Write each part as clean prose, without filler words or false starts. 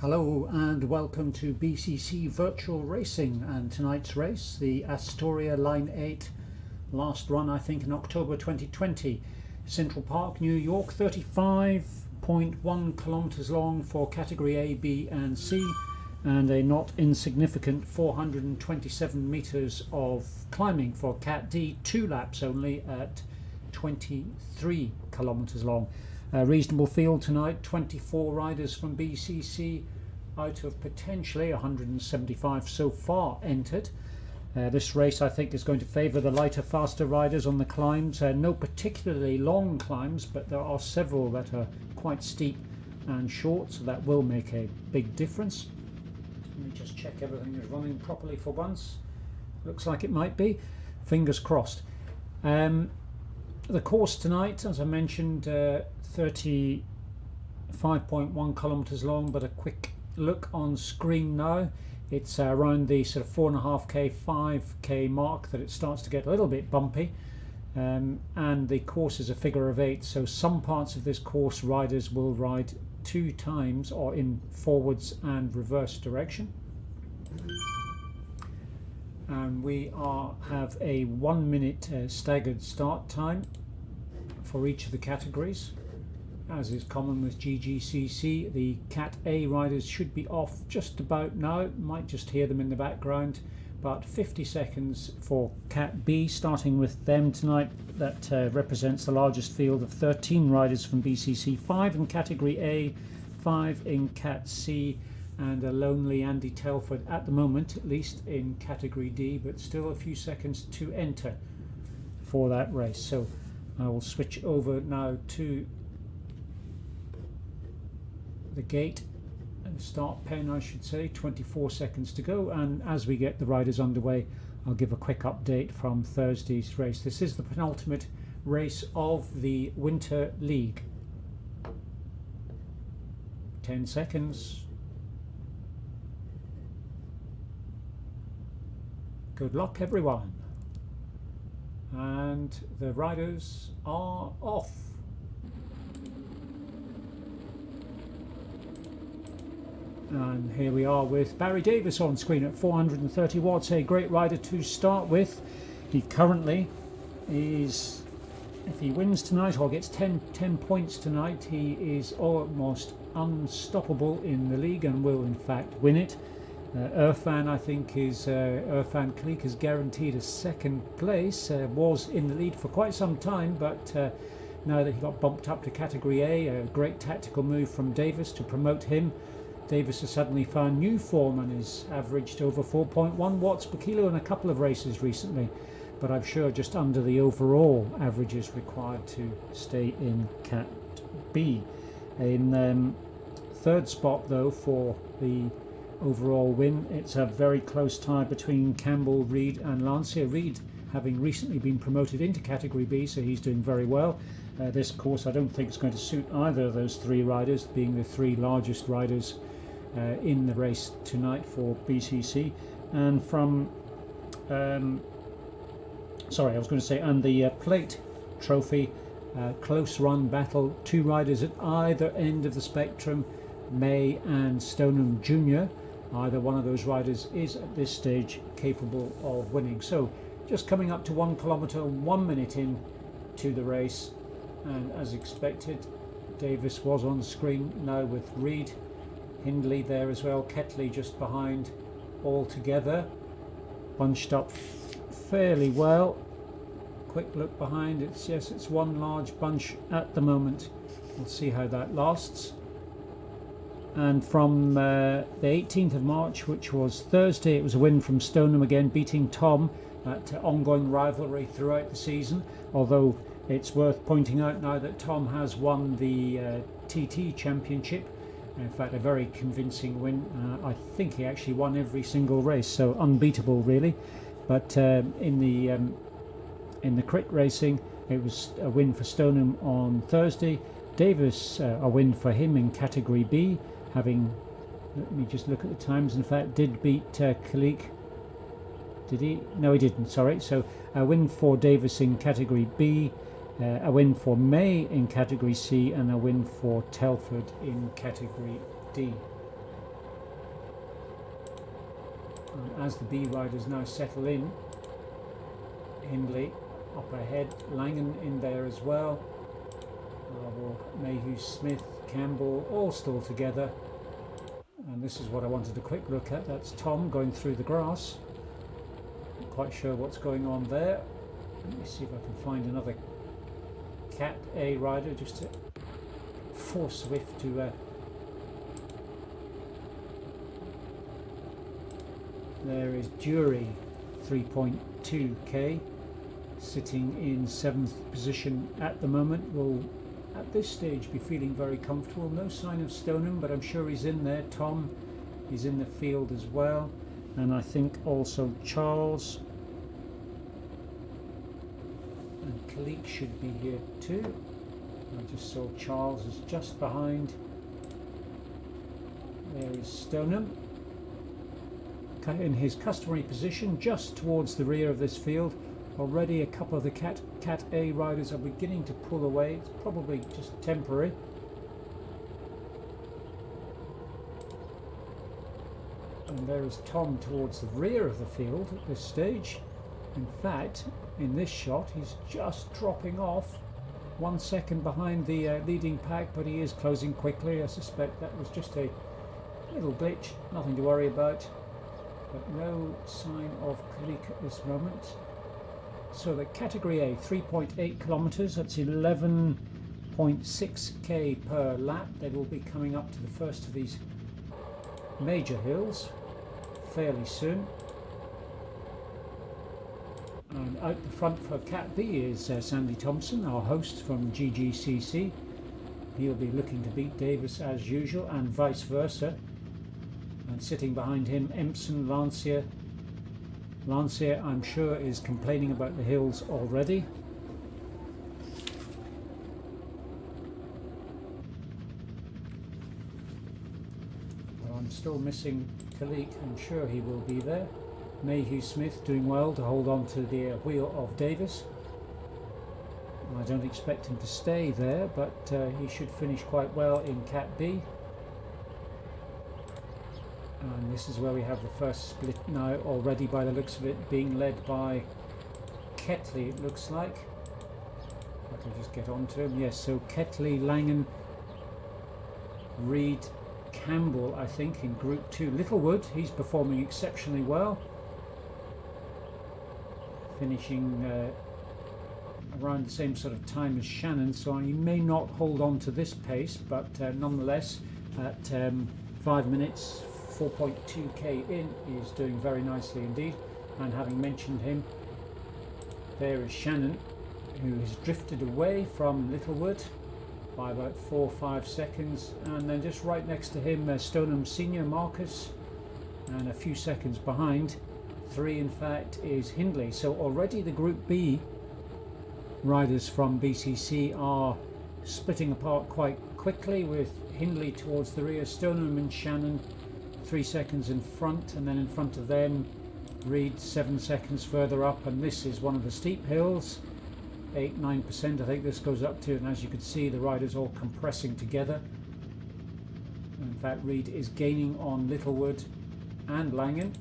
Hello and welcome to BCC Virtual Racing, and tonight's race, the Astoria Line 8, last run I think in October 2020. Central Park, New York, 35.1 kilometers long for category A, B and C, and a not insignificant 427 meters of climbing for Cat D, 2 laps only at 23 kilometers long. A reasonable field tonight, 24 riders from BCC out of potentially 175 so far entered. This race I think is going to favour the lighter, faster riders on the climbs. No particularly long climbs, but there are several that are quite steep and short, so that will make a big difference. Let me just check everything is running properly for once. Looks like it might be. Fingers crossed. The course tonight, as I mentioned, 35.1 kilometers long, but a quick look on screen now, it's around the sort of 4.5k 5k mark that it starts to get a little bit bumpy, and the course is a figure of 8, so some parts of this course riders will ride 2 times or in forwards and reverse direction. And we have a 1 minute staggered start time for each of the categories. As is common with GGCC, the Cat A riders should be off just about now. Might just hear them in the background, but 50 seconds for Cat B, starting with them tonight. That represents the largest field of 13 riders from BCC, 5 in category A, 5 in Cat C, and a lonely Andy Telford at the moment, at least in category D, but still a few seconds to enter for that race. So I will switch over now to the gate and the start pen, I should say. 24 seconds to go, and as we get the riders underway, I'll give a quick update from Thursday's race. This is the penultimate race of the Winter League. 10 seconds. Good luck everyone. And the riders are off. And here we are with Barry Davis on screen at 430 watts, a great rider to start with. He currently is, if he wins tonight or gets 10 points tonight, he is almost unstoppable in the league and will in fact win it. Irfan, I think, Irfan Kalik is guaranteed a second place. Was in the lead for quite some time, but now that he got bumped up to category A, a great tactical move from Davis to promote him. Davis has suddenly found new form and has averaged over 4.1 watts per kilo in a couple of races recently, but I'm sure just under the overall averages required to stay in Cat B. In third spot though for the overall win, it's a very close tie between Campbell, Reed and Lancia. Reed having recently been promoted into category B, so he's doing very well. This course I don't think is going to suit either of those 3 riders, being the 3 largest riders in the race tonight for BCC. And from and the plate trophy, close run battle, 2 riders at either end of the spectrum, May and Stoneham Jr. Either one of those riders is at this stage capable of winning. So just coming up to 1 kilometre, 1 minute in to the race, and as expected, Davis was on the screen now with Reed, Hindley there as well, Ketley just behind, all together, bunched up fairly well. Quick look behind, it's one large bunch at the moment. We'll see how that lasts. And from the 18th of March, which was Thursday, it was a win from Stoneham again, beating Tom. That ongoing rivalry throughout the season, although it's worth pointing out now that Tom has won the TT Championship. In fact, a very convincing win. I think he actually won every single race, so unbeatable really. But in the crit racing, it was a win for Stoneham on Thursday. Davis, a win for him in category B, having, let me just look at the times, in fact did beat Kalik. Did he? No, he didn't, sorry. So a win for Davis in category B, a win for May in category C, and a win for Telford in category D. And as the B riders now settle in, Hindley up ahead, Langan in there as well. Mayhew, Smith, Campbell, all still together. And this is what I wanted a quick look at. That's Tom going through the grass. Not quite sure what's going on there. Let me see if I can find another Cat A rider just to force Zwift to there is Jury 3.2k sitting in 7th position at the moment. Will at this stage be feeling very comfortable. No sign of Stoneham, but I'm sure he's in there. Tom is in the field as well, and I think also Charles and Kalik should be here too. I just saw Charles is just behind. There is Stoneham in his customary position just towards the rear of this field. Already a couple of the Cat A riders are beginning to pull away. It's probably just temporary. And there is Tom towards the rear of the field at this stage. In fact, in this shot, he's just dropping off 1 second behind the leading pack, but he is closing quickly. I suspect that was just a little glitch, nothing to worry about. But no sign of Kalik at this moment. So the category A, 3.8 kilometers, that's 11.6k per lap. They will be coming up to the first of these major hills fairly soon. And out the front for Cat B is Sandy Thompson, our host from GGCC. He'll be looking to beat Davis as usual, and vice versa. And sitting behind him, Empson, Lancia. Lancia, I'm sure, is complaining about the hills already. Well, I'm still missing Kalik. I'm sure he will be there. Mayhew Smith doing well to hold on to the wheel of Davis. I don't expect him to stay there, but he should finish quite well in Cat B. And this is where we have the first split now already, by the looks of it, being led by Ketley, it looks like. I can just get on to him. Yes, so Ketley, Langan, Reed, Campbell, I think, in Group 2. Littlewood, he's performing exceptionally well. Finishing around the same sort of time as Shannon, so he may not hold on to this pace, but nonetheless, at 5 minutes, 4.2k in, is doing very nicely indeed. And having mentioned him, there is Shannon, who has drifted away from Littlewood by about 4 or 5 seconds, and then just right next to him, Stoneham Senior Marcus, and a few seconds behind, 3 in fact, is Hindley. So already the Group B riders from BCC are splitting apart quite quickly, with Hindley towards the rear, Stoneham and Shannon 3 seconds in front, and then in front of them Reed 7 seconds further up. And this is one of the steep hills, 8-9% I think this goes up to, and as you can see, the riders all compressing together. In fact, Reed is gaining on Littlewood and Langan.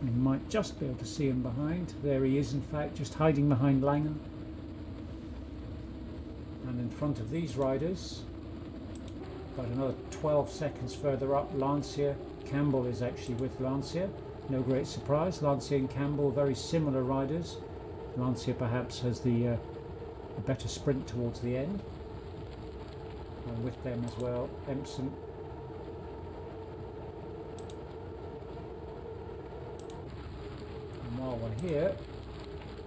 We might just be able to see him behind. There he is, in fact, just hiding behind Langan. And in front of these riders, about another 12 seconds further up, Lancia. Campbell is actually with Lancia. No great surprise. Lancia and Campbell, very similar riders. Lancia perhaps has the better sprint towards the end. And with them as well, Empson. And while we're here,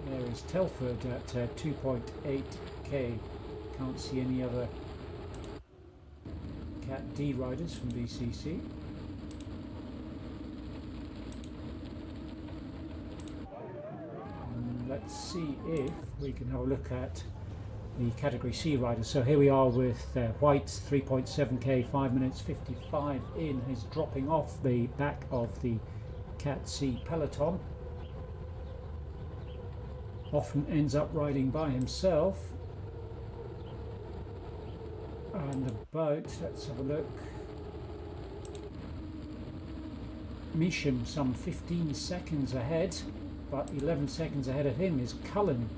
there is Telford at 2.8k. Can't see any other Cat D riders from BCC. Let's see if we can have a look at the Category C riders. So here we are with White, 3.7k, 5 minutes 55 in. He's dropping off the back of the Cat C peloton. Often ends up riding by himself. And about, let's have a look, Misham some 15 seconds ahead, but 11 seconds ahead of him is Cullen,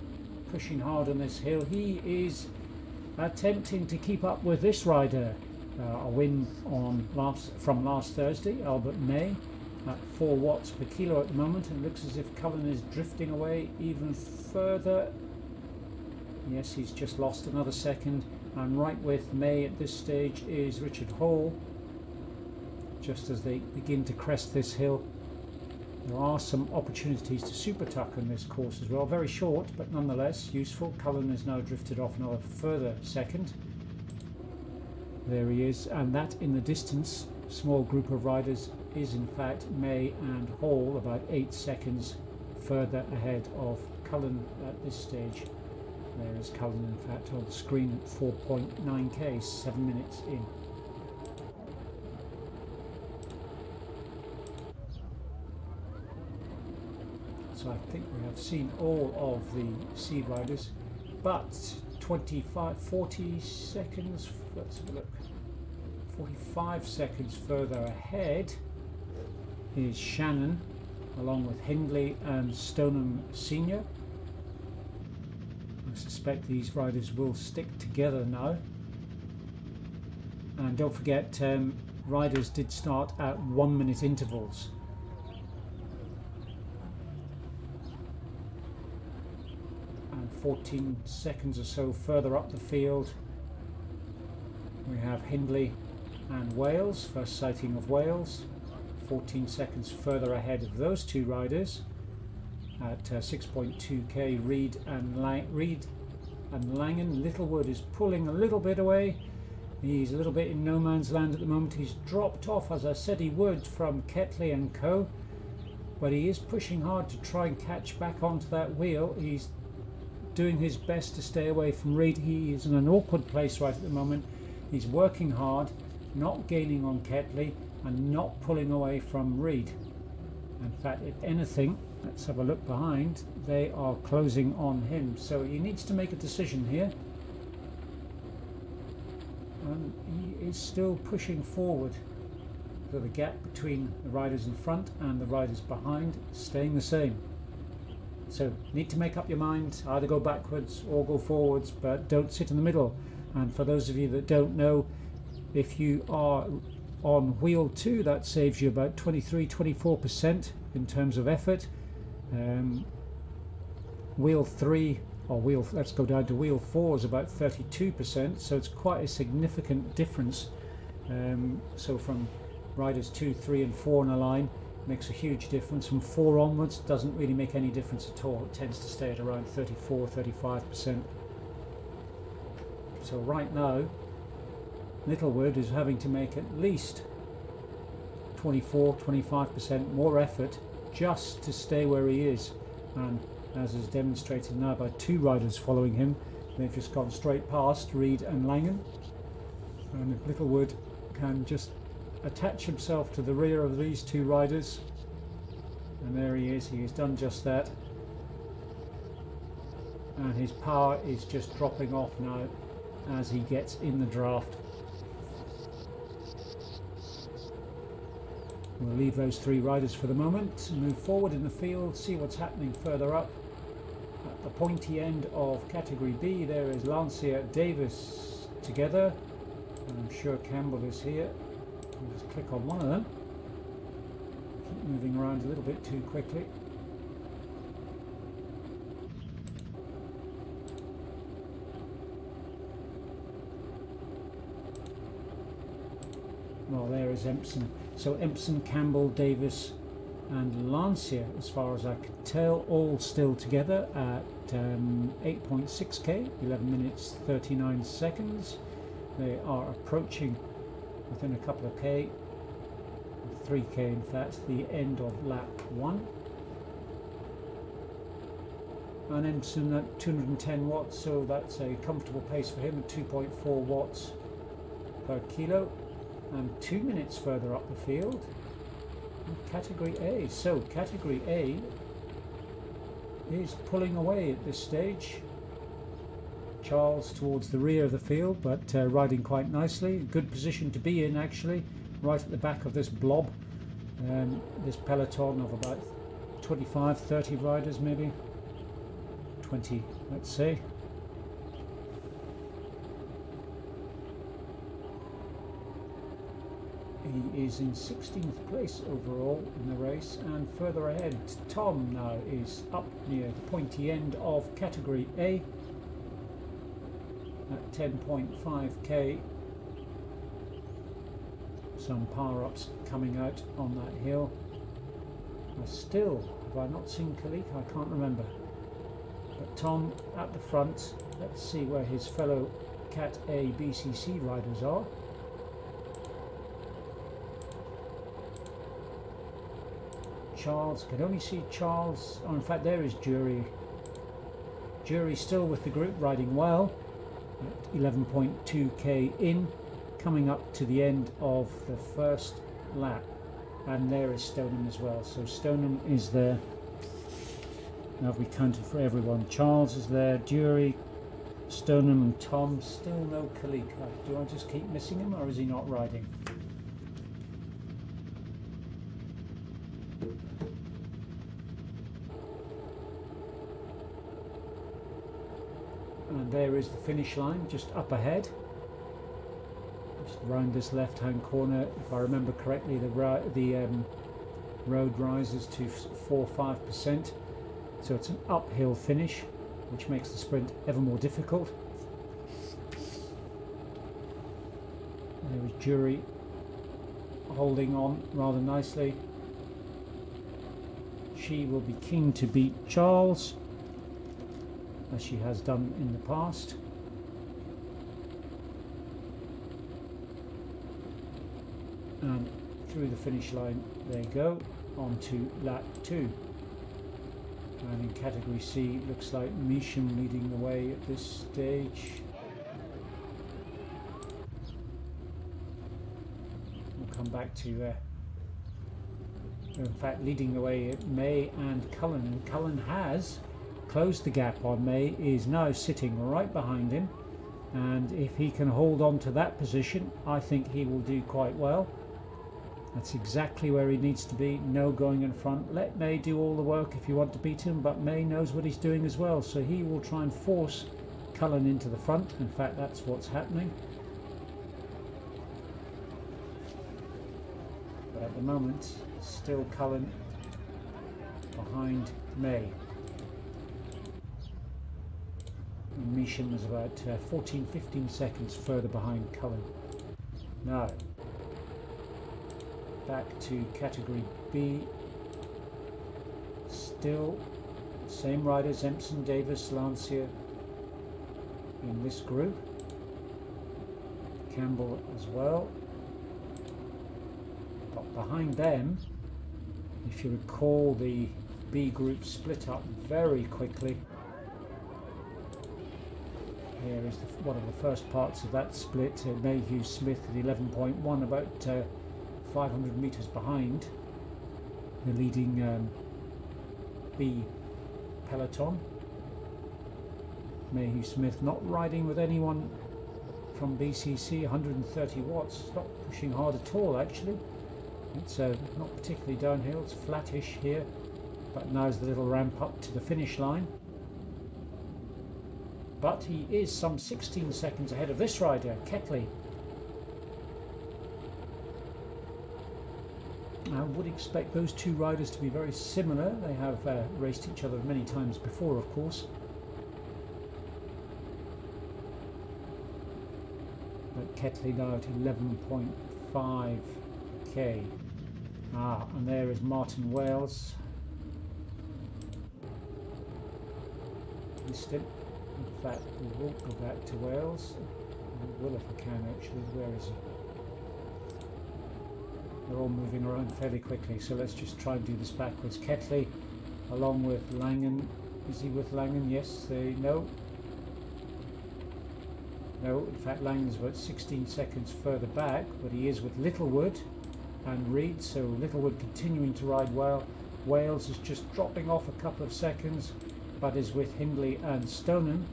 pushing hard on this hill. He is attempting to keep up with this rider. A win from last Thursday, Albert May, at 4 watts per kilo at the moment, and looks as if Cullen is drifting away even further. Yes, he's just lost another second, and right with May at this stage is Richard Hall, just as they begin to crest this hill. There are some opportunities to super tuck on this course as well, very short but nonetheless useful. Cullen has now drifted off another further second. There he is, and that in the distance small group of riders is in fact May and Hall, about 8 seconds further ahead of Cullen at this stage. There is Cullen in fact on the screen at 4.9k, 7 minutes in. So I think we have seen all of the seed riders, but 40 seconds, let's have a look, 45 seconds further ahead is Shannon, along with Hindley and Stoneham Senior. I suspect these riders will stick together now. And don't forget, riders did start at 1 minute intervals. And 14 seconds or so further up the field we have Hindley and Wales, first sighting of Wales, 14 seconds further ahead of those two riders at 6.2k. Reed and Langan. Littlewood is pulling a little bit away. He's a little bit in no man's land at the moment. He's dropped off, as I said he would, from Ketley and Co, but he is pushing hard to try and catch back onto that wheel. He's doing his best to stay away from Reed. He is in an awkward place right at the moment. He's working hard, not gaining on Ketley and not pulling away from Reed. In fact, if anything, let's have a look behind, they are closing on him. So he needs to make a decision here. And he is still pushing forward. So the gap between the riders in front and the riders behind is staying the same. So need to make up your mind, either go backwards or go forwards, but don't sit in the middle. And for those of you that don't know, if you are on wheel 2, that saves you about 23-24% in terms of effort. Wheel 3, or let's go down to wheel 4, is about 32%, so it's quite a significant difference. So from riders 2, 3 and 4 in a line makes a huge difference. From 4 onwards doesn't really make any difference at all. It tends to stay at around 34-35%. So right now Littlewood is having to make at least 24-25% more effort just to stay where he is, and as is demonstrated now by 2 riders following him, they've just gone straight past Reed and Langan. And if Littlewood can just attach himself to the rear of these 2 riders, and there he has done just that, and his power is just dropping off now as he gets in the draft. We'll leave those 3 riders for the moment, move forward in the field, see what's happening further up. At the pointy end of category B, there is Lancia Davis together. I'm sure Campbell is here. I'll just click on one of them. Keep moving around a little bit too quickly. Well, there is Empson. So Empson, Campbell, Davis and Lancia, as far as I can tell, all still together at 8.6k, 11 minutes 39 seconds. They are approaching within a couple of k, 3k in fact, the end of lap 1. And Empson at 210 watts, so that's a comfortable pace for him at 2.4 watts per kilo. And 2 minutes further up the field, category A. So category A is pulling away at this stage. Charles towards the rear of the field, but riding quite nicely. Good position to be in actually, right at the back of this blob. this peloton of about 25, 30 riders, maybe 20, let's say. He is in 16th place overall in the race, and further ahead Tom now is up near the pointy end of category A at 10.5k. Some power-ups coming out on that hill. Have I not seen Khalik? I can't remember. But Tom at the front. Let's see where his fellow Cat A BCC riders are. Charles, can only see Charles. Oh, in fact, there is Jury. Jury still with the group, riding well at 11.2k in, coming up to the end of the first lap. And there is Stoneham as well. So Stoneham is there. Now we counted for everyone. Charles is there, Jury, Stoneham and Tom. Still no Khalik. Do I just keep missing him, or is he not riding? And there is the finish line, just up ahead. Just round this left-hand corner. If I remember correctly, the road rises to 4-5%. So it's an uphill finish, which makes the sprint ever more difficult. There is Jury holding on rather nicely. She will be keen to beat Charles, as she has done in the past. And through the finish line they go, on to lap 2. And in category C, it looks like Misham leading the way at this stage. We'll come back to in fact leading the way at May and Cullen, and Cullen has closed the gap on May, is now sitting right behind him, and if he can hold on to that position, I think he will do quite well. That's exactly where he needs to be. No going in front. Let May do all the work if you want to beat him, but May knows what he's doing as well, so he will try and force Cullen into the front. In fact, that's what's happening. But at the moment, still Cullen behind May. And Misham was about 14-15 seconds further behind Cullen. Now, back to category B. Still same riders, Empson, Davis, Lancia in this group. Campbell as well. But behind them, if you recall, the B group split up very quickly. Here is one of the first parts of that split. Mayhew Smith at 11.1, about 500 metres behind the leading B peloton. Mayhew Smith not riding with anyone from BCC, 130 watts, not pushing hard at all actually. It's not particularly downhill, it's flattish here, but now's the little ramp up to the finish line. But he is some 16 seconds ahead of this rider, Ketley. I would expect those two riders to be very similar. They have raced each other many times before, of course. But Ketley now at 11.5k. And there is Martin Wales. Missed him. In fact, we won't go back to Wales. We will if we can actually. Where is he? They're all moving around fairly quickly, so let's just try and do this backwards. Ketley along with Langen. Is he with Langen? Yes, no. No, in fact Langen's about 16 seconds further back, but he is with Littlewood and Reed, so Littlewood continuing to ride well. Wales is just dropping off a couple of seconds, but is with Hindley and Stoneham,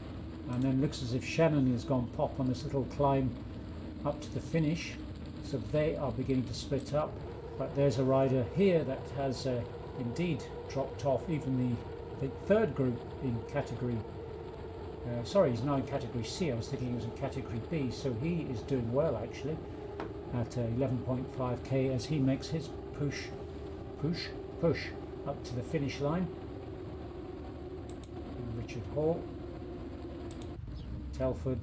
and then looks as if Shannon has gone pop on this little climb up to the finish. So they are beginning to split up. But there's a rider here that has indeed dropped off even the third group in category. Sorry, he's now in category C. I was thinking he was in category B, so he is doing well actually at 11.5k as he makes his push up to the finish line. And Richard Hall, Telford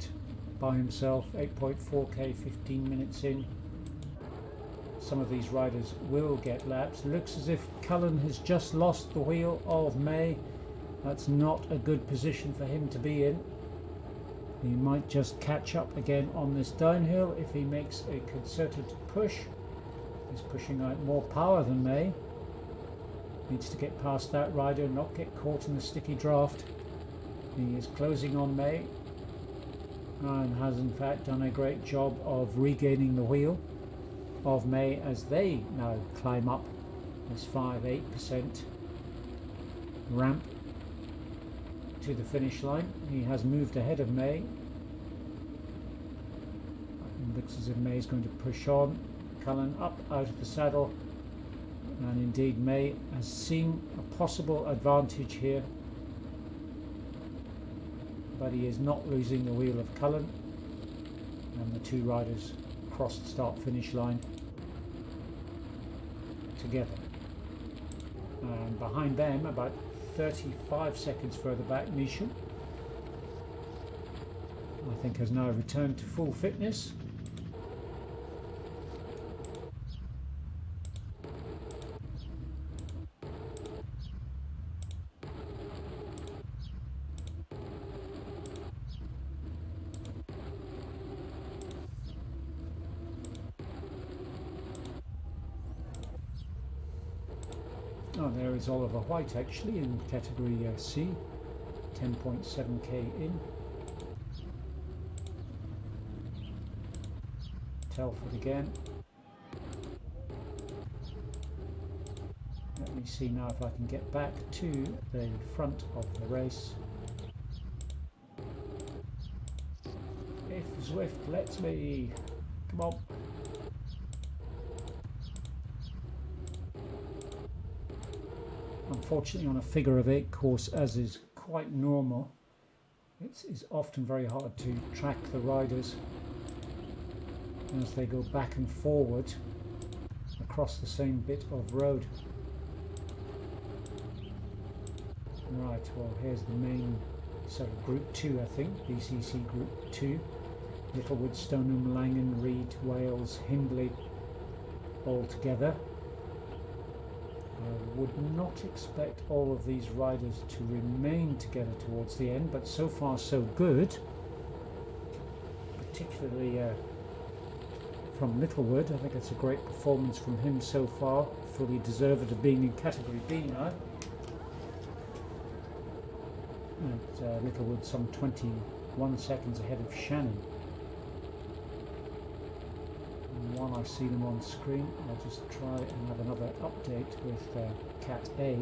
by himself, 8.4k, 15 minutes in. Some of these riders will get laps. Looks as if Cullen has just lost the wheel of May. That's not a good position for him to be in. He might just catch up again on this downhill if he makes a concerted push. He's pushing out more power than May. Needs to get past that rider, not get caught in the sticky draft. He is closing on May and has in fact done a great job of regaining the wheel of May as they now climb up this 5-8% ramp to the finish line. He has moved ahead of May. It looks as if May is going to push on. Cullen up out of the saddle, and indeed May has seen a possible advantage here, but he is not losing the wheel of Cullen, and the two riders cross the start finish line together. And behind them, about 35 seconds further back, Nishu, I think, has now returned to full fitness. Oh, there is Oliver White actually in category C, 10.7k in. Telford again. Let me see now if I can get back to the front of the race. If Zwift lets me, come on. Unfortunately, on a figure of 8 course, as is quite normal, it is often very hard to track the riders as they go back and forward across the same bit of road. Right, well, here's the main sort of group 2, I think, BCC group 2. Littlewood, Stoneham, Langan, Reed, Wales, Hindley, all together. I would not expect all of these riders to remain together towards the end, but so far so good. Particularly from Littlewood, I think it's a great performance from him so far, fully deserved of being in category B now. And Littlewood some 21 seconds ahead of Shannon. While I see them on screen, I'll just try and have another update with Cat A.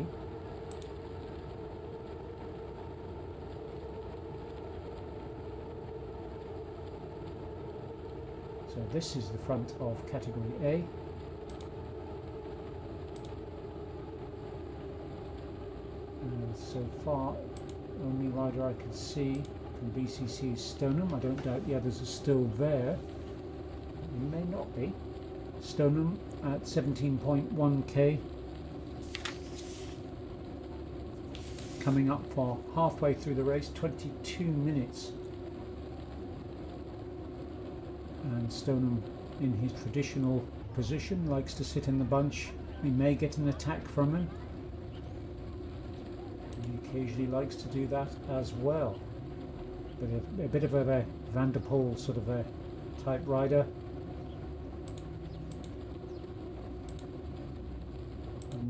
So this is the front of category A. And so far, only rider I can see from BCC is Stoneham. I don't doubt the others are still there. May not be. Stoneham at 17.1k, coming up for halfway through the race, 22 minutes, and Stoneham in his traditional position likes to sit in the bunch. We may get an attack from him. He occasionally likes to do that as well, but a bit of a Van der Poel sort of a type rider.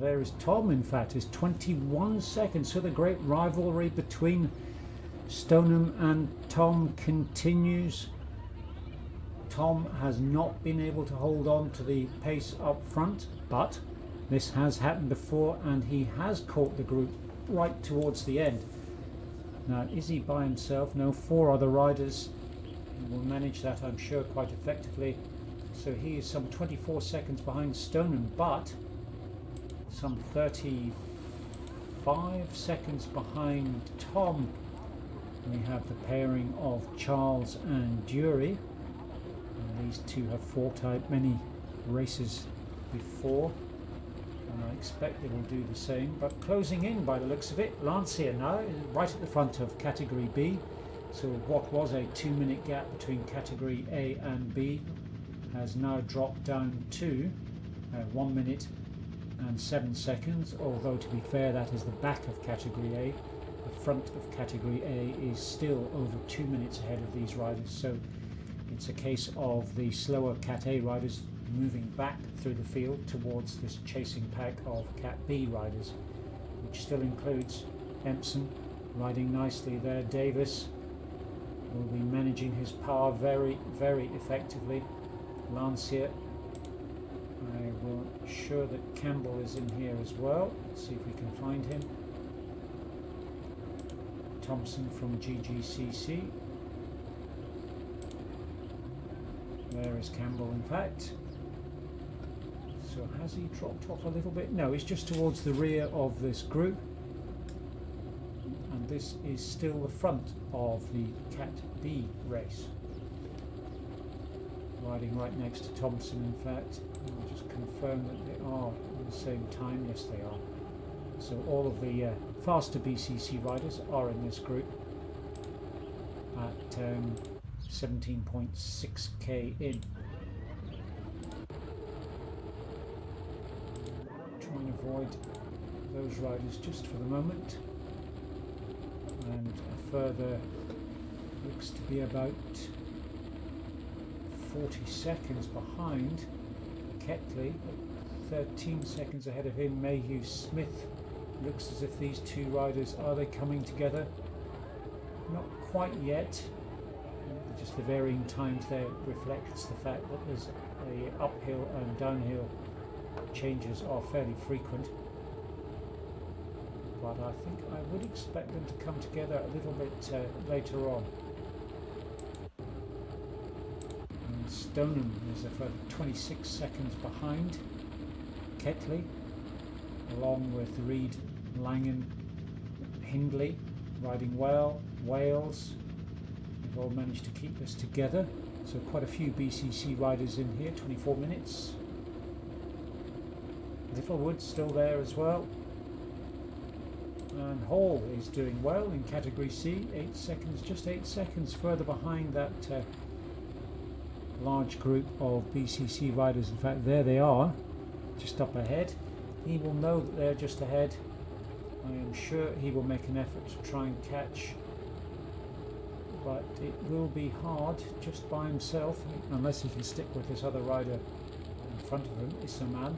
There is Tom, in fact, is 21 seconds. So the great rivalry between Stoneham and Tom continues. Tom has not been able to hold on to the pace up front, but this has happened before and he has caught the group right towards the end. Now, is he by himself? No, 4 other riders. He will manage that, I'm sure, quite effectively. So he is some 24 seconds behind Stoneham, but some 35 seconds behind Tom. We have the pairing of Charles and Dury. And these two have fought out many races before, and I expect they will do the same. But closing in by the looks of it, Lancia now right at the front of Category B. So what was a 2-minute gap between Category A and B has now dropped down to 1 minute and 7 seconds, although to be fair that is the back of Category A. The front of Category A is still over 2 minutes ahead of these riders, so it's a case of the slower Cat A riders moving back through the field towards this chasing pack of Cat B riders, which still includes Empson riding nicely there. Davis will be managing his power very, very effectively. Lancia, I will sure that Campbell is in here as well. Let's see if we can find him. Thompson from GGCC. There is Campbell, in fact. So has he dropped off a little bit? No, he's just towards the rear of this group. And this is still the front of the Cat B race. Riding right next to Thompson, in fact. I'll just confirm that they are at the same time. Yes, they are. So all of the faster BCC riders are in this group at 17.6k in. Try and avoid those riders just for the moment. And a further looks to be about 40 seconds behind Ketley, 13 seconds ahead of him. Mayhew Smith. Looks as if these two riders, are they coming together? Not quite yet. Just the varying times there reflects the fact that there's a uphill and downhill changes are fairly frequent. But I think I would expect them to come together a little bit later on. And Stoneham is a further 26 seconds behind Ketley, along with Reed, Langan, Hindley riding well. Wales, they've all managed to keep this together. So quite a few BCC riders in here, 24 minutes. Littlewood still there as well. And Hall is doing well in Category C, 8 seconds, just 8 seconds further behind that large group of BCC riders. In fact, there they are, just up ahead. He will know that they're just ahead. I am sure he will make an effort to try and catch, but it will be hard just by himself, unless he can stick with this other rider in front of him, Issaman.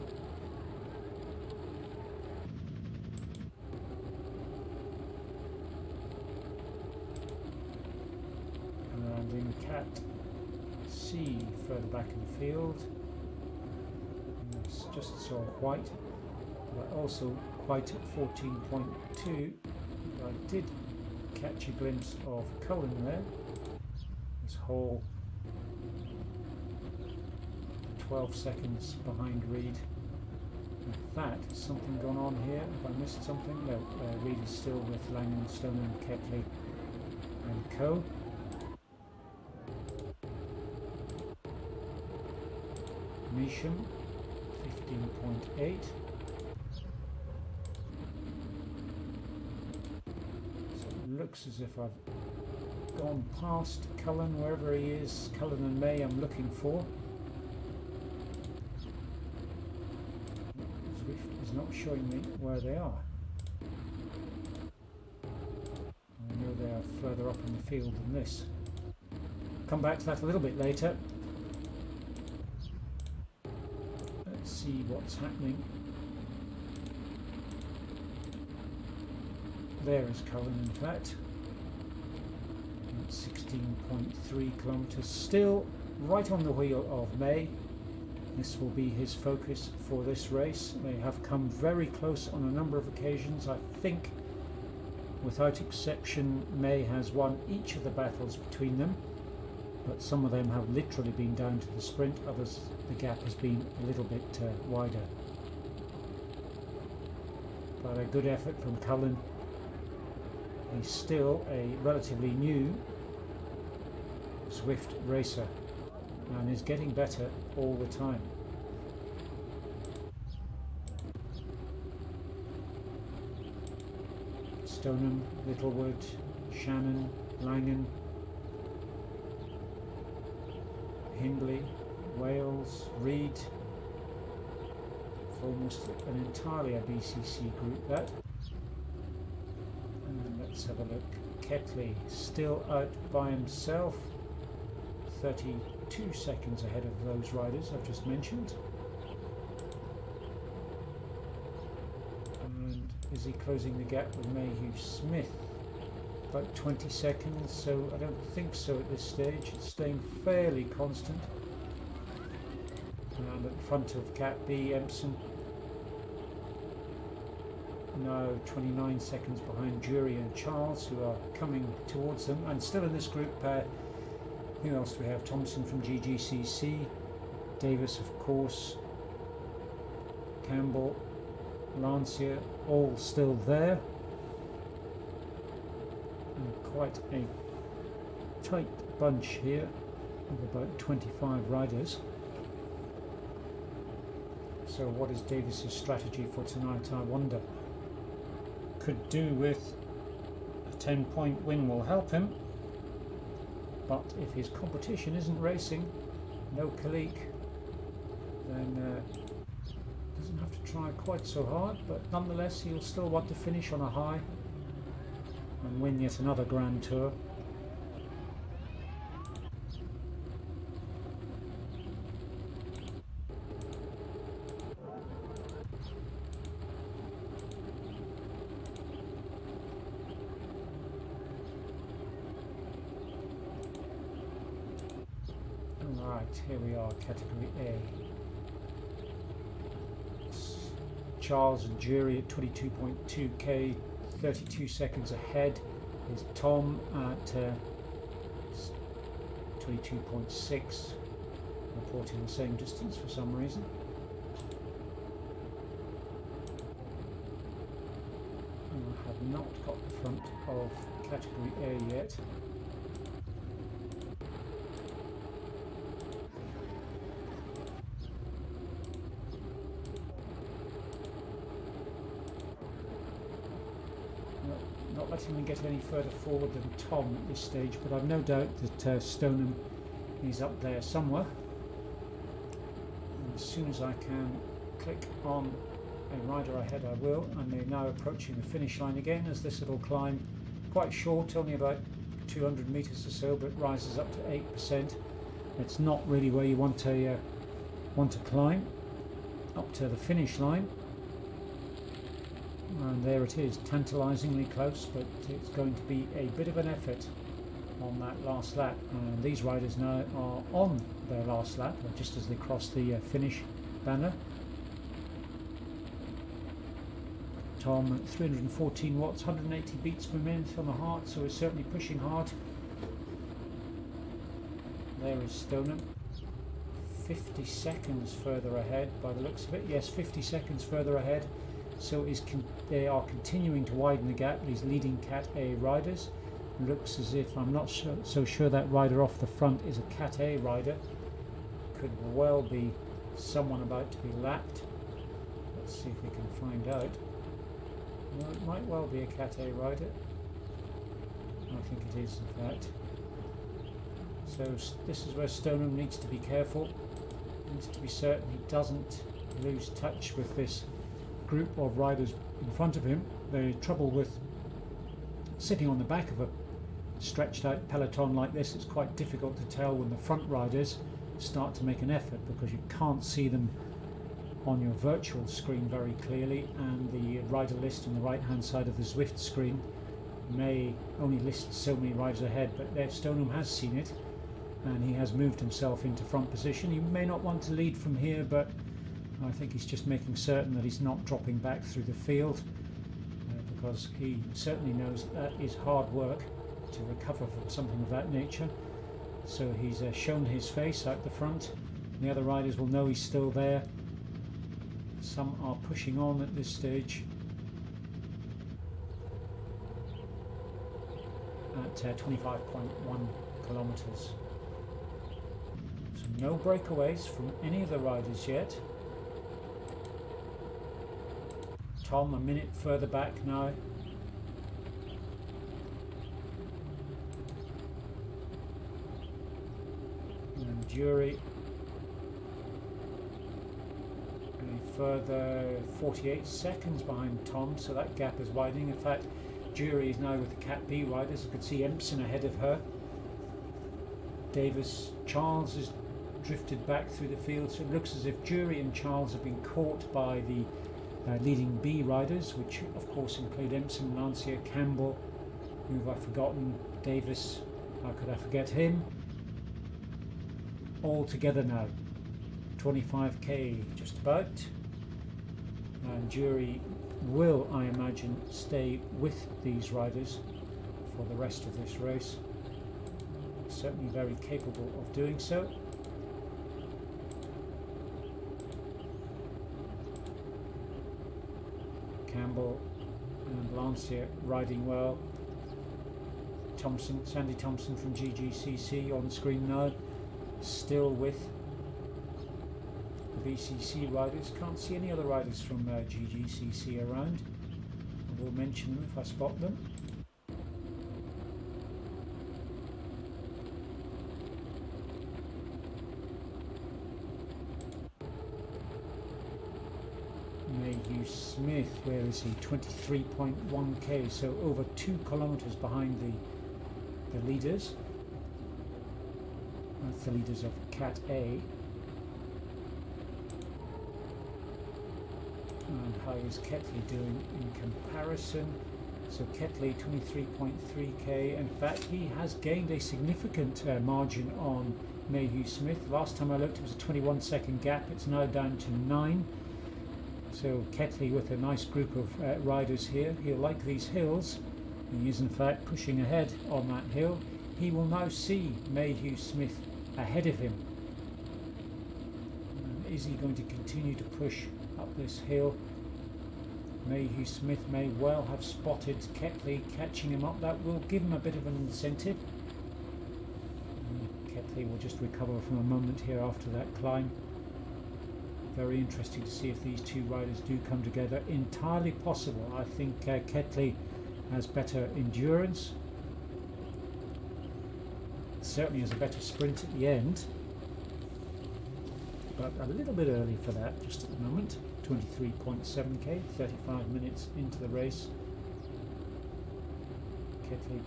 And in Cat C, further back in the field, it's just saw White, but also White at 14.2. I did catch a glimpse of Cullen there. This Hall 12 seconds behind Reed. In fact, has something gone on here? Have I missed something? No, Reed is still with Langan, Stoneham, Ketley and Co. Measham 15.8. Looks as if I've gone past Cullen, wherever he is. Cullen and May I'm looking for. Zwift is not showing me where they are. I know they are further up in the field than this. Come back to that a little bit later. Let's see what's happening. There is Cullen, in fact. 16.3 kilometres. Still right on the wheel of May. This will be his focus for this race. They have come very close on a number of occasions. I think, without exception, May has won each of the battles between them. but some of them have literally been down to the sprint, others the gap has been a little bit wider. But a good effort from Cullen. He's still a relatively new Zwift racer and is getting better all the time. Stoneham, Littlewood, Shannon, Langan, Hindley, Wales, Reed. It's almost an entirely a BCC group, that. And let's have a look. Ketley still out by himself, 32 seconds ahead of those riders I've just mentioned. And is he closing the gap with Mayhew Smith? About 20 seconds, so I don't think so at this stage. It's staying fairly constant. And at the front of Cat B, Empson. Now 29 seconds behind Jury and Charles, who are coming towards them. And still in this group, who else do we have? Thompson from GGCC, Davis of course, Campbell, Lancia, all still there. And quite a tight bunch here of about 25 riders. So what is Davis's strategy for tonight, I wonder? Could do with a 10-point win will help him, but if his competition isn't racing, no Kalik, then doesn't have to try quite so hard, but nonetheless he'll still want to finish on a high and win yet another Grand Tour. Right, here we are, category A. Charles and Jury at 22.2k, 32 seconds ahead is Tom at 22.6, reporting the same distance for some reason. And I have not got the front of category A yet. Not letting me get any further forward than Tom at this stage, but I've no doubt that Stoneham is up there somewhere. And as soon as I can click on a rider ahead, I will. And they're now approaching the finish line again as this little climb, quite short, only about 200 meters or so, but rises up to 8%. It's not really where you want to climb up to the finish line. And there it is, tantalisingly close, but it's going to be a bit of an effort on that last lap. And these riders now are on their last lap, just as they cross the finish banner. Tom at 314 watts, 180 beats per minute on the heart, so he's certainly pushing hard. There is Stoneham, 50 seconds further ahead by the looks of it. Yes, 50 seconds further ahead. So they are continuing to widen the gap, these leading Cat A riders. Looks as if, I'm not so sure that rider off the front is a Cat A rider. Could well be someone about to be lapped. Let's see if we can find out. Well, it might well be a Cat A rider. I think it is, in fact. So this is where Stoneham needs to be careful. Needs to be certain he doesn't lose touch with this group of riders in front of him. The trouble with sitting on the back of a stretched out peloton like this, it's quite difficult to tell when the front riders start to make an effort, because you can't see them on your virtual screen very clearly, and the rider list on the right hand side of the Zwift screen may only list so many riders ahead, but there Stoneham has seen it and he has moved himself into front position. He may not want to lead from here, but I think he's just making certain that he's not dropping back through the field, because he certainly knows that is hard work to recover from something of that nature. So he's shown his face out the front. The other riders will know he's still there. Some are pushing on at this stage at 25.1 kilometers. So no breakaways from any of the riders yet. Tom a minute further back now. And Jury a further 48 seconds behind Tom, so that gap is widening. In fact, Jury is now with the Cat B riders. You can see Empson ahead of her. Davis, Charles is drifted back through the field, so it looks as if Jury and Charles have been caught by the leading B riders, which of course include Empson, Lancia, Campbell. Who have I forgotten? Davis, how could I forget him? All together now, 25k just about. And Jury will, I imagine, stay with these riders for the rest of this race. Certainly very capable of doing so. Campbell and Lancia riding well. Thompson, Sandy Thompson from GGCC on screen now, still with the VCC riders. Can't see any other riders from GGCC around. I will mention them if I spot them. Mayhew Smith, where is he? 23.1k, so over 2 kilometers behind the leaders. That's the leaders of Cat A. And how is Ketley doing in comparison? So Ketley 23.3k. In fact, he has gained a significant margin on Mayhew Smith. Last time I looked, it was a 21-second gap. It's now down to 9. So Ketley with a nice group of riders here. He'll like these hills. He is in fact pushing ahead on that hill. He will now see Mayhew Smith ahead of him. And is he going to continue to push up this hill? Mayhew Smith may well have spotted Ketley catching him up. That will give him a bit of an incentive. Ketley will just recover from a moment here after that climb. Very interesting to see if these two riders do come together. Entirely possible. I think Ketley has better endurance. Certainly has a better sprint at the end. But a little bit early for that just at the moment. 23.7k, 35 minutes into the race. Ketley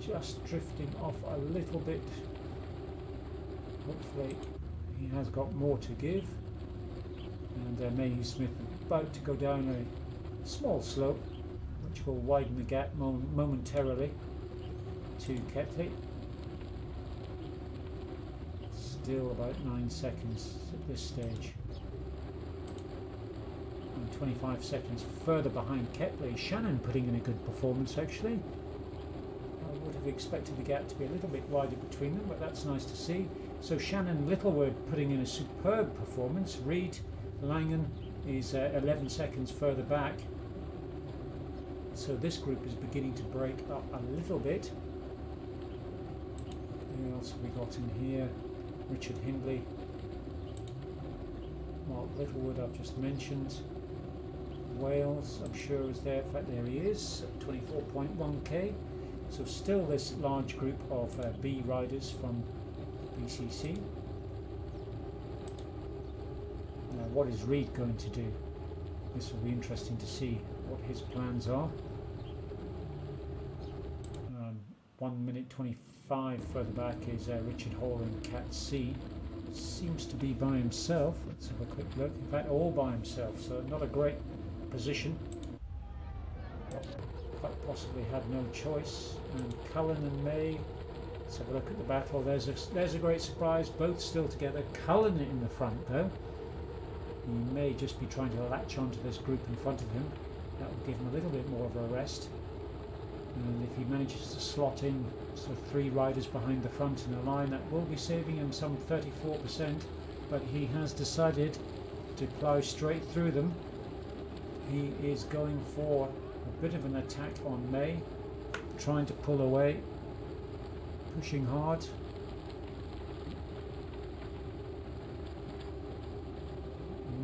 just drifting off a little bit. Hopefully he has got more to give. And Mayhew Smith about to go down a small slope which will widen the gap momentarily to Ketley. Still about 9 seconds at this stage. And 25 seconds further behind Ketley. Shannon putting in a good performance actually. I would have expected the gap to be a little bit wider between them, but that's nice to see. So Shannon Littlewood putting in a superb performance. Reed Langan is 11 seconds further back. So this group is beginning to break up a little bit. Who else have we got in here? Richard Hindley. Mark Littlewood I've just mentioned. Wales I'm sure is there. In fact there he is at 24.1k. So still this large group of B riders from BCC. Now what is Reed going to do? This will be interesting to see what his plans are. 1 minute 25 further back is Richard Hall in Cat C. Seems to be by himself. Let's have a quick look. In fact all by himself, so not a great position. Quite possibly had no choice. And Cullen and May, let's have a look at the battle. There's a great surprise, both still together. Cullen in the front though. He may just be trying to latch onto this group in front of him. That will give him a little bit more of a rest. And if he manages to slot in sort of 3 riders behind the front in a line, that will be saving him some 34%, but he has decided to plough straight through them. He is going for a bit of an attack on May, trying to pull away, pushing hard.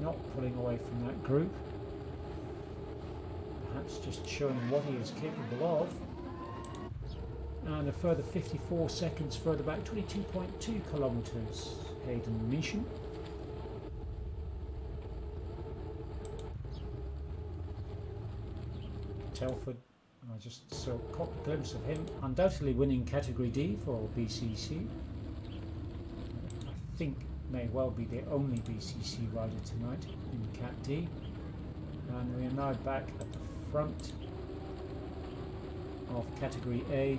Not pulling away from that group. Perhaps just showing what he is capable of. And a further 54 seconds further back, 22.2 kilometres, Hayden Measham. Telford, I just saw caught a glimpse of him, undoubtedly winning Category D for BCC. I think may well be the only BCC rider tonight in Cat D. And we are now back at the front of Category A,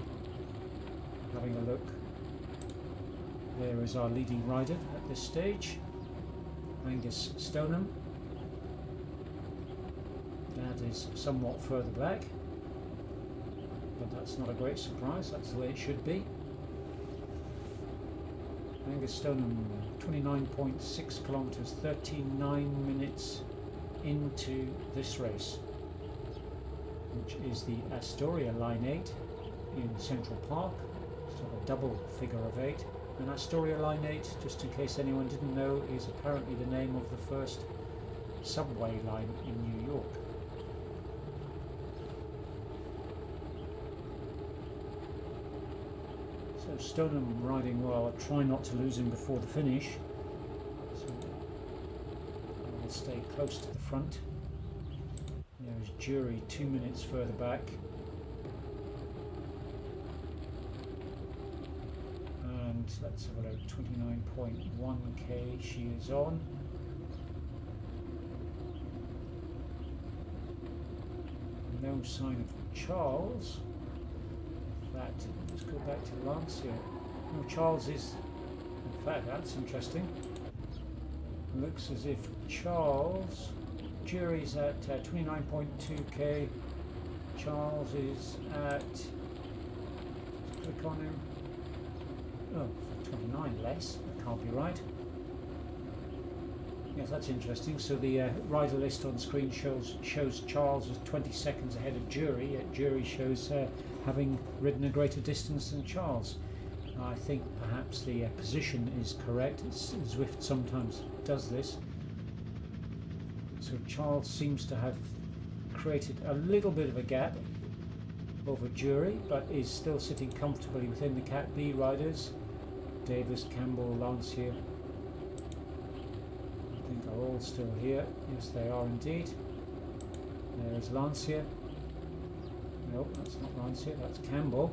having a look. There is our leading rider at this stage, Angus Stoneham. That is somewhat further back, but that's not a great surprise, that's the way it should be. Angus Stoneham, 29.6 kilometres, 39 minutes into this race, which is the Astoria Line 8 in Central Park, so a double figure of 8. And Astoria Line 8, just in case anyone didn't know, is apparently the name of the first subway line in New York. So Stoneham riding well. I'll try not to lose him before the finish. So I'll stay close to the front. There's Jury 2 minutes further back. And let's have a look, 29.1k she is on. No sign of Charles. Let's go back to Lance here. No, Charles is, in fact, that's interesting. Looks as if Charles, Jury's at 29.2k. Charles is at, click on him. Oh, 29 less. That can't be right. Yes, that's interesting. So the rider list on screen shows Charles as 20 seconds ahead of Jury, yet Jury shows having ridden a greater distance than Charles. I think perhaps the position is correct. Zwift sometimes does this. So Charles seems to have created a little bit of a gap over Jury, but is still sitting comfortably within the Cat B riders. Davis, Campbell, Lancier, I think are all still here. Yes, they are indeed. There's Lancier. No, that's not Lancier, that's Campbell.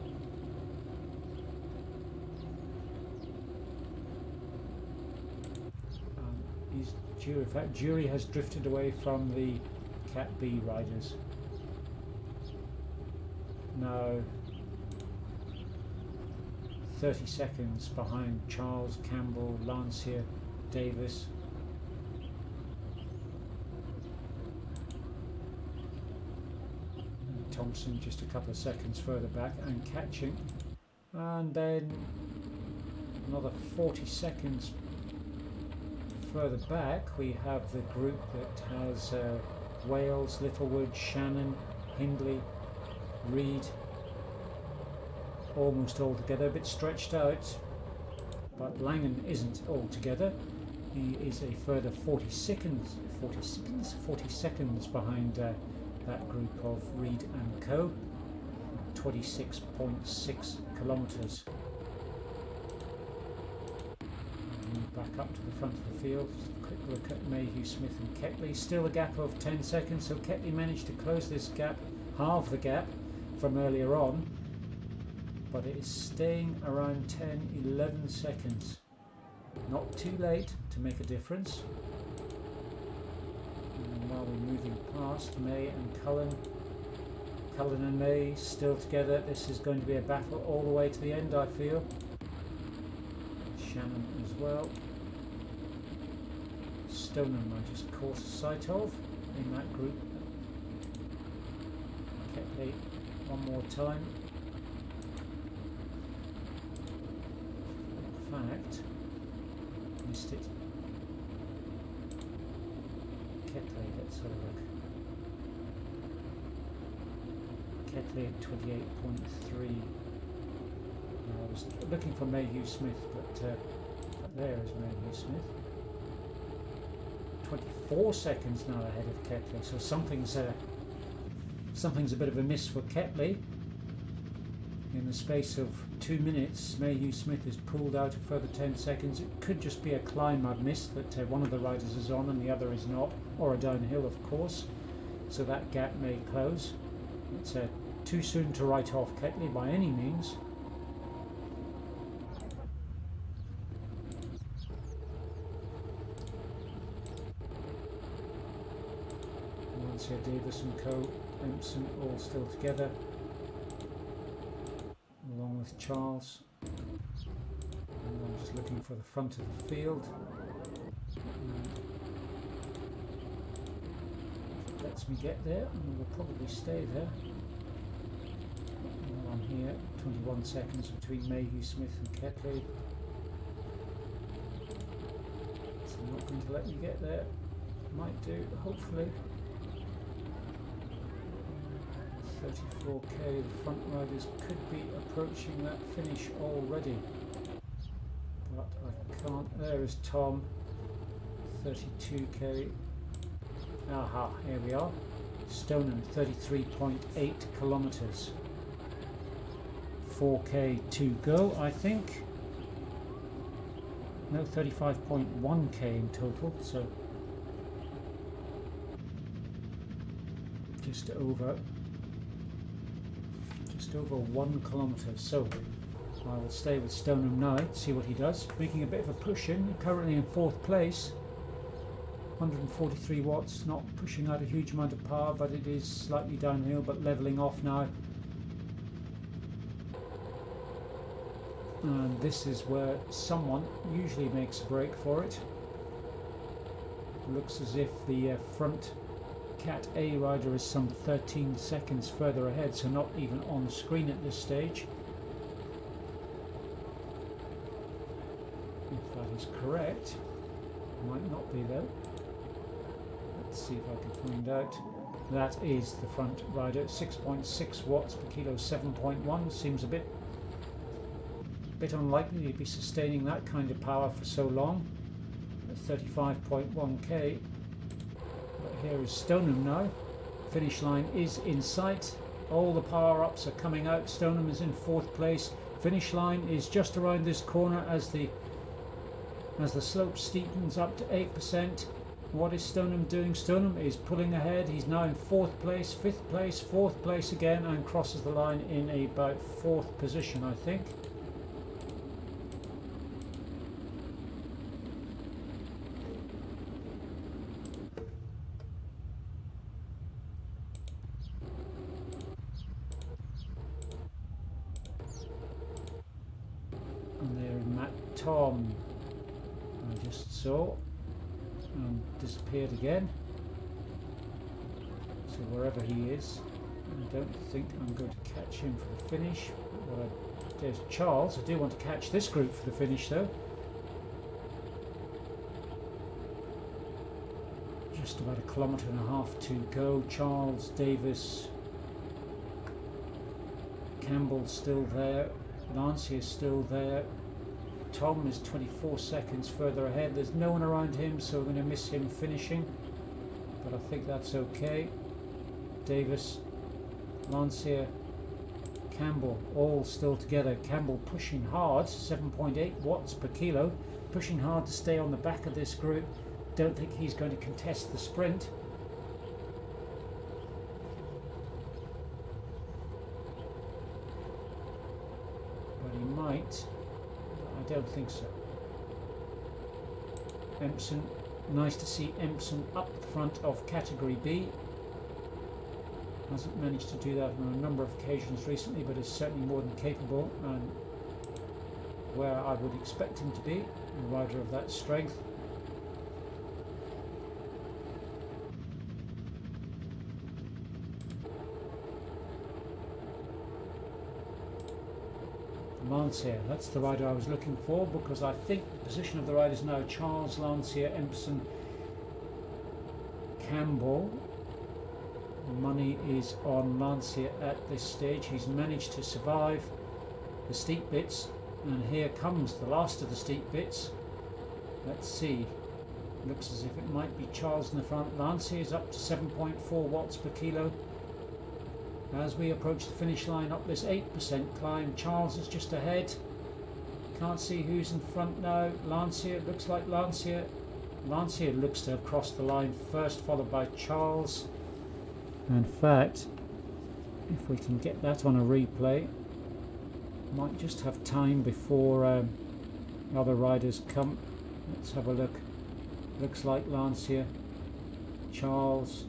He's Jury. In fact, Jury has drifted away from the Cat B riders. Now 30 seconds behind Charles, Campbell, Lancier, Davis. Thompson just a couple of seconds further back and catching, and then another 40 seconds further back we have the group that has Wales, Littlewood, Shannon, Hindley, Reed, almost all together, a bit stretched out, but Langan isn't all together. He is a further 40 seconds behind that group of Reed and Co. 26.6 kilometres. Move back up to the front of the field. Just a quick look at Mayhew, Smith and Ketley. Still a gap of 10 seconds, so Ketley managed to close this gap, halve the gap from earlier on, but it is staying around 10-11 seconds. Not too late to make a difference. And while we're moving past May and Cullen and May still together, this is going to be a battle all the way to the end, I feel. Shannon as well. Stoneham I just caught sight of in that group. Ketley one more time. In fact, missed it. Ketley, let's have a look. Ketley at 28.3. I was looking for Mayhew Smith, but there is Mayhew Smith. 24 seconds now ahead of Ketley, so something's a bit of a miss for Ketley. In the space of 2 minutes, Mayhew Smith has pulled out a further 10 seconds. It could just be a climb I've missed, that one of the riders is on and the other is not, or a downhill of course, so that gap may close. It's too soon to write off Ketley by any means. Davis and Co. Empson all still together, along with Charles. And I'm just looking for the front of the field. If it lets me get there, and we'll probably stay there. While I'm here, 21 seconds between Mayhew Smith and Ketley. It's not going to let me get there. Might do, hopefully. 34k, the front riders could be approaching that finish already, but I can't. There is Tom, 32k. Aha, here we are. Stoneham, 33.8 kilometers. 4k to go, I think. No, 35.1k in total, so just over 1 kilometre. So I will stay with Stoneham now, see what he does. Making a bit of a push in, currently in 4th place. 143 watts, not pushing out a huge amount of power, but it is slightly downhill, but levelling off now. And this is where someone usually makes a break for it. Looks as if the front Cat A rider is some 13 seconds further ahead, so not even on screen at this stage. If that is correct, might not be though. Let's see if I can find out. That is the front rider, 6.6 watts per kilo, 7.1. Seems a bit unlikely to be sustaining that kind of power for so long. At 35.1k. Here is Stoneham now. Finish line is in sight. All the power-ups are coming out. Stoneham is in 4th place. Finish line is just around this corner as the slope steepens up to 8%. What is Stoneham doing? Stoneham is pulling ahead. He's now in 4th place, 5th place, 4th place again, and crosses the line in about 4th position, I think. Tom, I just saw, and disappeared again. So wherever he is, I don't think I'm going to catch him for the finish. There's Charles. I do want to catch this group for the finish though. Just about 1.5 kilometers to go. Charles, Davis, Campbell's still there. Nancy is still there. Tom is 24 seconds further ahead. There's no one around him, so we're going to miss him finishing, but I think that's okay. Davis, Lancia, Campbell, all still together. Campbell pushing hard, 7.8 watts per kilo, pushing hard to stay on the back of this group. Don't think he's going to contest the sprint. But he might. I don't think so. Empson, nice to see Empson up the front of category B. Hasn't managed to do that on a number of occasions recently, but is certainly more than capable and where I would expect him to be, a rider of that strength. Lancier, that's the rider I was looking for, because I think the position of the riders now: Charles, Lancier, Empson, Campbell. Money is on Lancier at this stage. He's managed to survive the steep bits, and here comes the last of the steep bits. Let's see, looks as if it might be Charles in the front. Lancier is up to 7.4 watts per kilo. As we approach the finish line up this 8% climb, Charles is just ahead. Can't see who's in front now. Lancier, looks like Lancier looks to have crossed the line first, followed by Charles. In fact, if we can get that on a replay, might just have time before other riders come. Let's have a look. Looks like Lancier, Charles.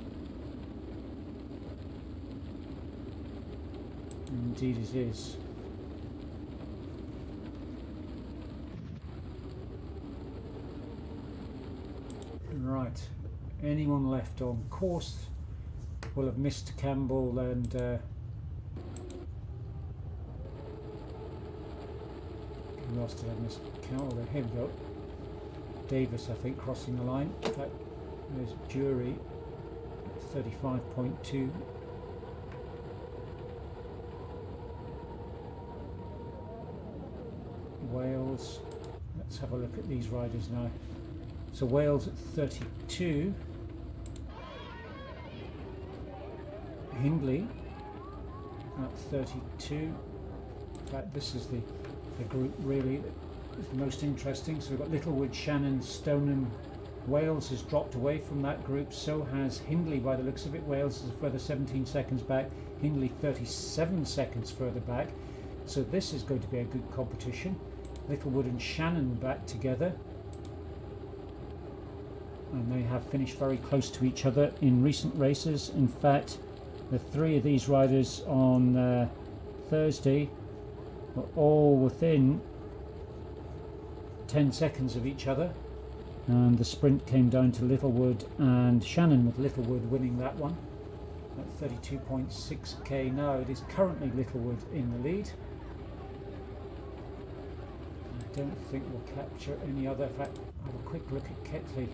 Indeed it is. Right, anyone left on course will have missed Campbell and who else did I miss? Campbell, here we go. Davis, I think, crossing the line. In fact, there's Jury at 35.2. Wales, let's have a look at these riders now. So Wales at 32. Hindley at 32. In fact, this is the group really that is the most interesting. So we've got Littlewood, Shannon, Stoneham. Wales has dropped away from that group, so has Hindley by the looks of it. Wales is further 17 seconds back, Hindley 37 seconds further back. So this is going to be a good competition. Littlewood and Shannon back together, and they have finished very close to each other in recent races. In fact, the three of these riders on Thursday were all within 10 seconds of each other, and the sprint came down to Littlewood and Shannon, with Littlewood winning that one at 32.6k. Now it is currently Littlewood in the lead. I don't think we'll capture any other. In fact, have a quick look at Ketley.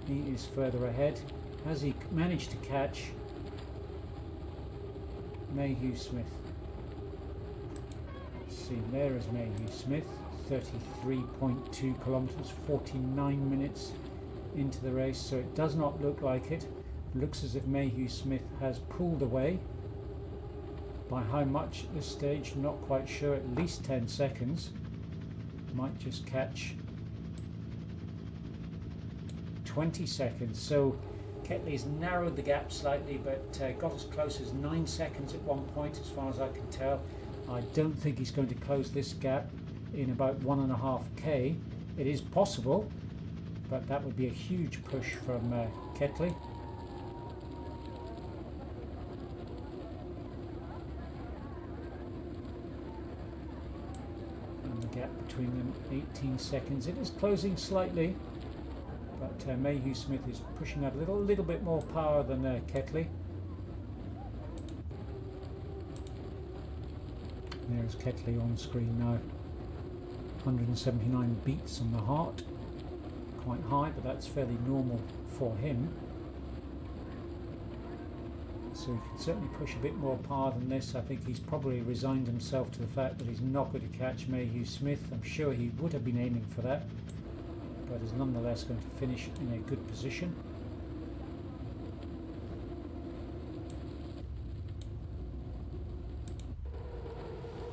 He is further ahead. Has he managed to catch Mayhew Smith? Let's see, there is Mayhew Smith, 33.2 kilometres, 49 minutes into the race, so it does not look like it. It looks as if Mayhew Smith has pulled away. By how much at this stage, not quite sure, at least 10 seconds. Might just catch 20 seconds. So Ketley's narrowed the gap slightly, but got as close as 9 seconds at one point, as far as I can tell. I don't think he's going to close this gap in about 1.5k. It is possible, but that would be a huge push from Ketley. And the gap between them, 18 seconds. It is closing slightly, but Mayhew Smith is pushing out a little bit more power than Ketley. There's Ketley on screen now. 179 beats on the heart. Quite high, but that's fairly normal for him. So he can certainly push a bit more power than this. I think he's probably resigned himself to the fact that he's not going to catch Mayhew Smith. I'm sure he would have been aiming for that, but is nonetheless going to finish in a good position.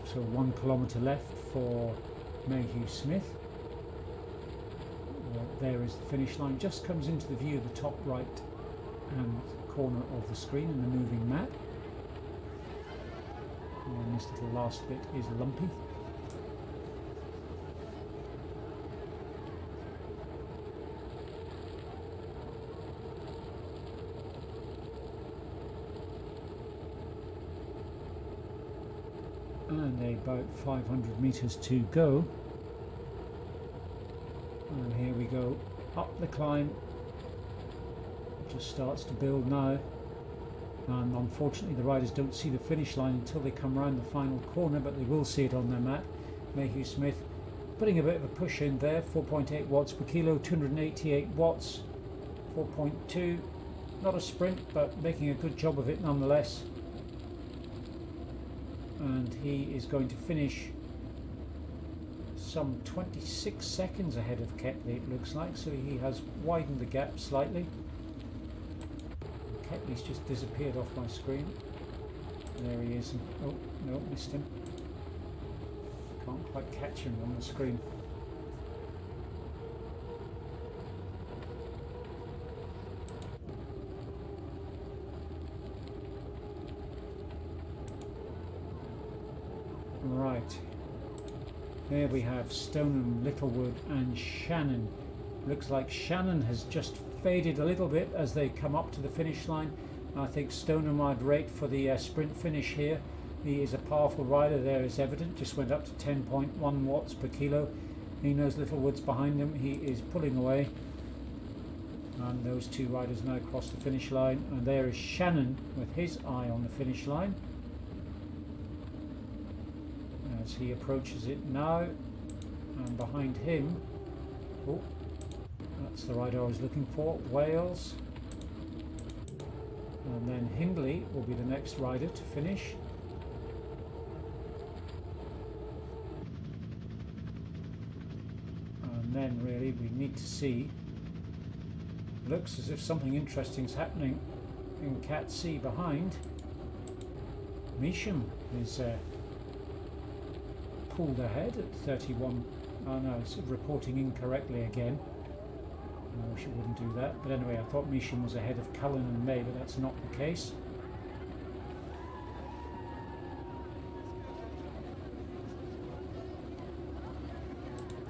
So 1 kilometre left for Mayhew Smith. There is the finish line, just comes into the view of the top right hand corner of the screen in the moving map. And this little last bit is lumpy. And about 500 meters to go. And here we go, up the climb. It just starts to build now, and unfortunately the riders don't see the finish line until they come around the final corner, but they will see it on their map. Mayhew Smith putting a bit of a push in there. 4.8 watts per kilo, 288 watts, 4.2. Not a sprint, but making a good job of it nonetheless. And he is going to finish some 26 seconds ahead of Ketley, it looks like, so he has widened the gap slightly. Ketley's just disappeared off my screen. There he is. Oh no, missed him. Can't quite catch him on the screen. Right, there we have Stoneham, Littlewood and Shannon. Looks like Shannon has just faded a little bit as they come up to the finish line. I think Stoneham I'd rate for the sprint finish here. He is a powerful rider, there is evident, just went up to 10.1 watts per kilo. He knows Littlewood's behind him, he is pulling away. And those two riders now cross the finish line, and there is Shannon with his eye on the finish line. As he approaches it now, and behind him, oh, that's the rider I was looking for, Wales. And then Hindley will be the next rider to finish. And then really we need to see, looks as if something interesting is happening in Cat C behind. Measham is pulled ahead at 31. Oh no, it's reporting incorrectly again. I wish it wouldn't do that. But anyway, I thought Measham was ahead of Cullen and May, but that's not the case.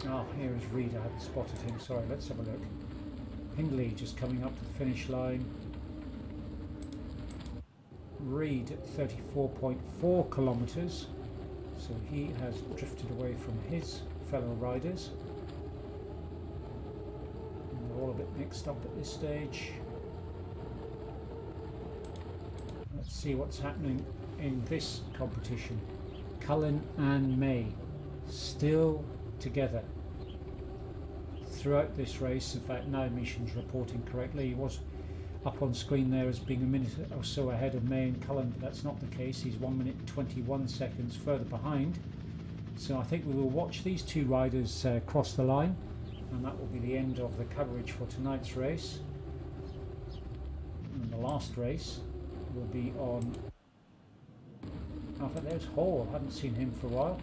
Ah, here is Reed. I hadn't spotted him. Sorry, let's have a look. Hindley just coming up to the finish line. Reed at 34.4 kilometres. So he has drifted away from his fellow riders. And they're all a bit mixed up at this stage. Let's see what's happening in this competition. Cullen and May still together throughout this race. In fact, now Measham's reporting correctly. He was up on screen there as being a minute or so ahead of May and Cullen, but that's not the case. He's 1 minute 21 seconds further behind. So I think we will watch these two riders cross the line, and that will be the end of the coverage for tonight's race. And the last race will be on, I think there's Hall. I haven't seen him for a while.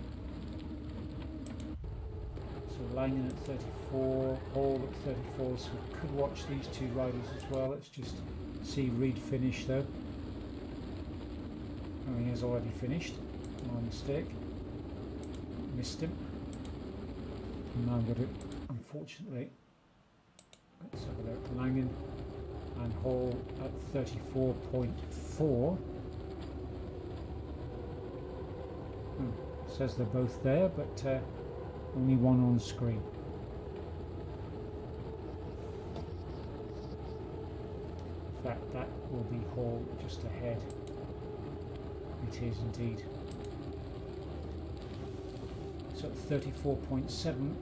So Langan at 34, Hall at 34, so we could watch these two riders as well. Let's just see Reed finish though. Oh, he has already finished, my mistake. Missed him. And now I'm going to, unfortunately, let's have a look. Langan and Hall at 34.4. Says they're both there, but only one on screen. In fact, that will be Hall just ahead. It is indeed. So at 34.7,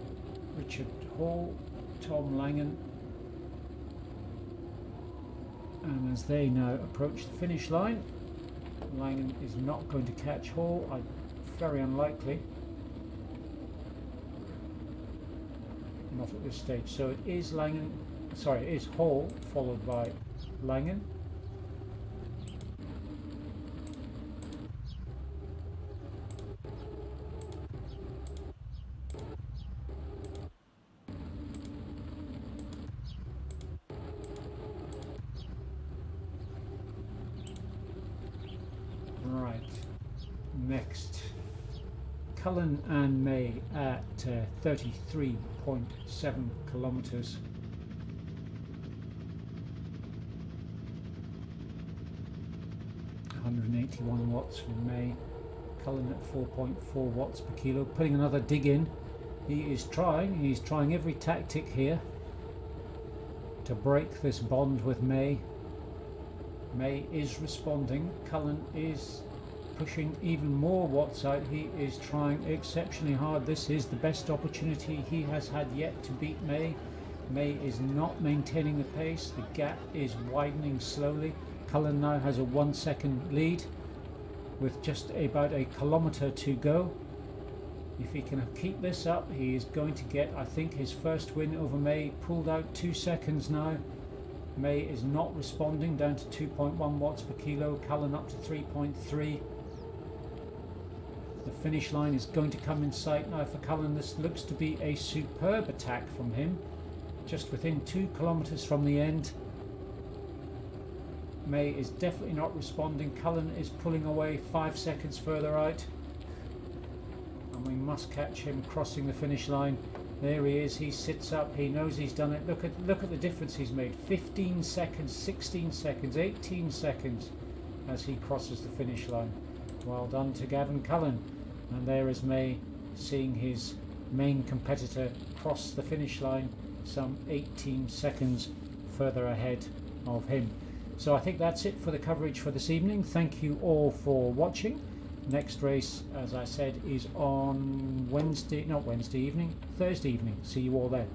Richard Hall, Tom Langan. And as they now approach the finish line, Langan is not going to catch Hall. Very unlikely. Not at this stage. So it is Langan, sorry, it is Hall followed by Langan. Right. Next. Cullen and May at 33.7 kilometres. $181 watts from May. Cullen at 4.4 watts per kilo. Putting another dig in. He's trying every tactic here to break this bond with May. May is responding. Cullen is pushing even more watts out. He is trying exceptionally hard. This is the best opportunity he has had yet to beat May. May is not maintaining the pace. The gap is widening slowly. Cullen now has a 1 second lead with just about a kilometre to go. If he can keep this up, he is going to get, I think, his first win over May. Pulled out 2 seconds now. May is not responding, down to 2.1 watts per kilo. Cullen up to 3.3. The finish line is going to come in sight now for Cullen. This looks to be a superb attack from him, just within 2 kilometres from the end. May is definitely not responding. Cullen is pulling away 5 seconds further out, and we must catch him crossing the finish line. There he is. He sits up. He knows he's done it. Look at the difference he's made. 15 seconds, 16 seconds, 18 seconds as he crosses the finish line. Well done to Gavin Cullen. And there is May, seeing his main competitor cross the finish line some 18 seconds further ahead of him. So I think that's it for the coverage for this evening. Thank you all for watching. Next race, as I said, is on Thursday evening. See you all there.